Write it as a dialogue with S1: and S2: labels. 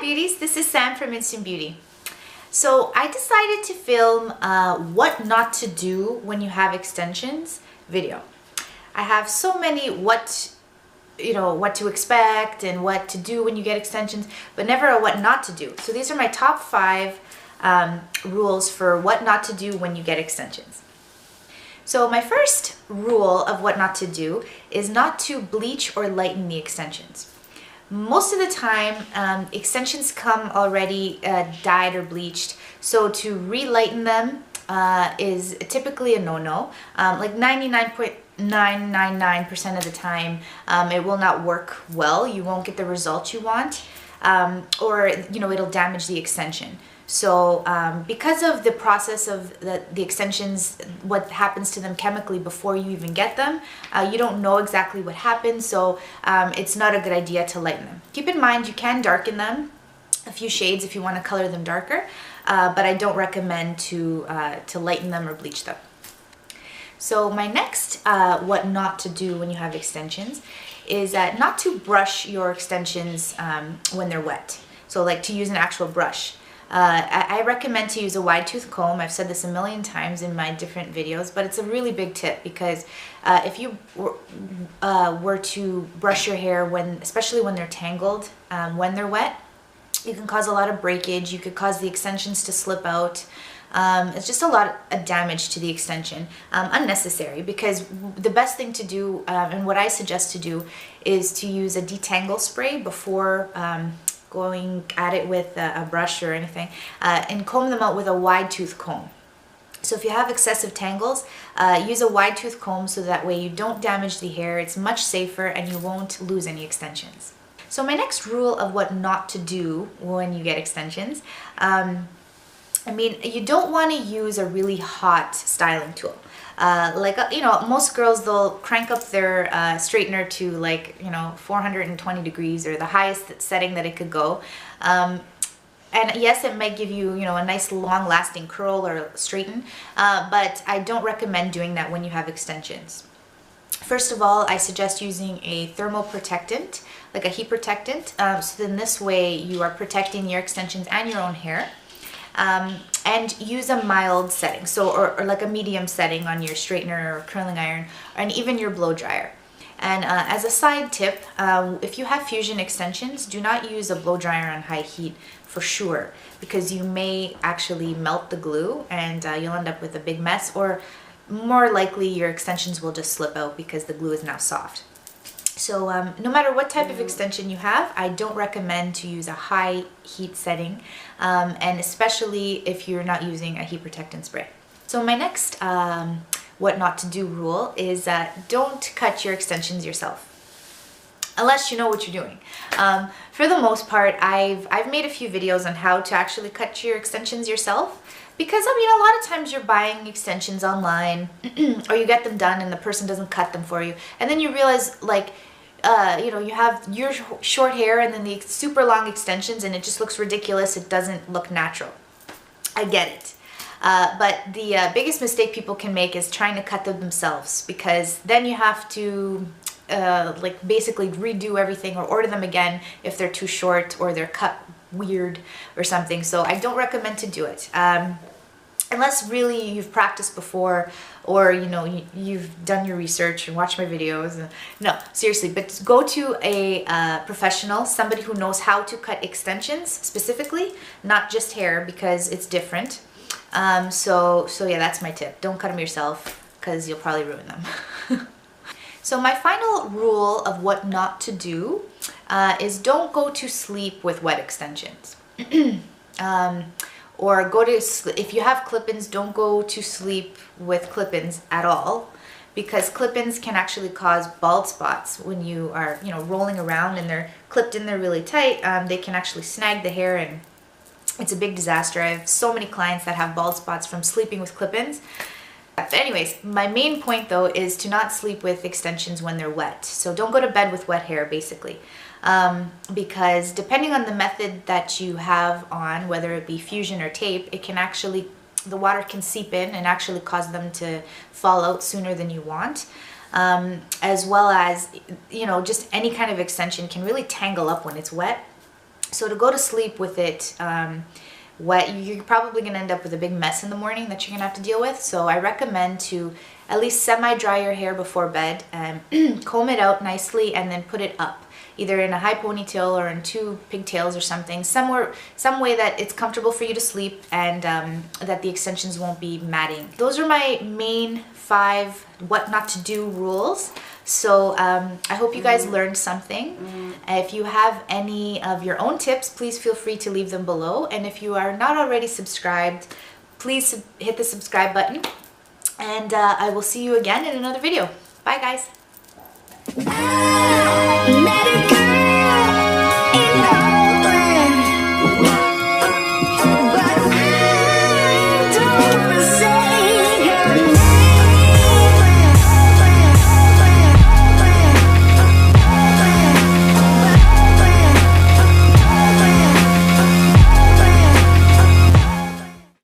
S1: beauties, this is Sam from Instant Beauty. So I decided to film what not to do when you have extensions video. I have so many what to expect and what to do when you get extensions, but never a what not to do. So these are my top 5 rules for what not to do when you get extensions. So my first rule of what not to do is not to bleach or lighten the extensions. Most of the time, extensions come already dyed or bleached, so to re-lighten them is typically a no-no. Like 99.999% of the time, it will not work well. You won't get the results you want, or it'll damage the extension. So because of the process of the extensions, what happens to them chemically before you even get them, you don't know exactly what happens, so it's not a good idea to lighten them. Keep in mind you can darken them a few shades if you want to color them darker, but I don't recommend to lighten them or bleach them. So my next what not to do when you have extensions is not to brush your extensions when they're wet. So like to use an actual brush. I recommend to use a wide tooth comb. I've said this a million times in my different videos, but it's a really big tip because if you were to brush your hair especially when they're tangled, when they're wet, you can cause a lot of breakage. You could cause the extensions to slip out. It's just a lot of damage to the extension, unnecessary, because the best thing to do, and what I suggest to do, is to use a detangle spray before going at it with a brush or anything, and comb them out with a wide tooth comb. So if you have excessive tangles, use a wide tooth comb so that way you don't damage the hair. It's much safer and you won't lose any extensions. So my next rule of what not to do when you get extensions, you don't want to use a really hot styling tool. Most girls, they'll crank up their straightener to 420 degrees or the highest setting that it could go. And yes, it might give you, a nice long-lasting curl or straighten, but I don't recommend doing that when you have extensions. First of all, I suggest using a thermal protectant, like a heat protectant, so then this way you are protecting your extensions and your own hair. And use a mild setting, or like a medium setting on your straightener or curling iron, and even your blow dryer. And as a side tip, if you have fusion extensions, do not use a blow dryer on high heat for sure, because you may actually melt the glue and you'll end up with a big mess, or more likely your extensions will just slip out because the glue is now soft. So no matter what type of extension you have, I don't recommend to use a high heat setting, and especially if you're not using a heat protectant spray. So my next what not to do rule is don't cut your extensions yourself, unless you know what you're doing. For the most part, I've made a few videos on how to actually cut your extensions yourself, because a lot of times you're buying extensions online or you get them done and the person doesn't cut them for you, and then you realize you have your short hair and then the super long extensions and it just looks ridiculous. It doesn't look natural. I get it. But the biggest mistake people can make is trying to cut them themselves, because then you have to basically redo everything or order them again if they're too short or they're cut weird or something. So I don't recommend to do it. Unless really you've practiced before, or you've done your research and watched my videos. No, seriously, but go to a professional, somebody who knows how to cut extensions specifically, not just hair, because it's different. So yeah, that's my tip. Don't cut them yourself, because you'll probably ruin them. So my final rule of what not to do is don't go to sleep with wet extensions. Or if you have clip-ins, don't go to sleep with clip-ins at all, because clip-ins can actually cause bald spots when you are rolling around and they're clipped in there really tight. They can actually snag the hair and it's a big disaster. I have so many clients that have bald spots from sleeping with clip-ins. But anyways, my main point though is to not sleep with extensions when they're wet. So don't go to bed with wet hair, basically. Because depending on the method that you have on, whether it be fusion or tape, it can actually, the water can seep in and actually cause them to fall out sooner than you want. As well as, just any kind of extension can really tangle up when it's wet. So to go to sleep with it wet, you're probably going to end up with a big mess in the morning that you're going to have to deal with. So I recommend to at least semi-dry your hair before bed and comb it out nicely and then put it up, either in a high ponytail or in 2 pigtails or something, some way that it's comfortable for you to sleep and that the extensions won't be matting. Those are my main 5 what not to do rules. So I hope you guys learned something. If you have any of your own tips, please feel free to leave them below. And if you are not already subscribed, please hit the subscribe button. And I will see you again in another video. Bye, guys.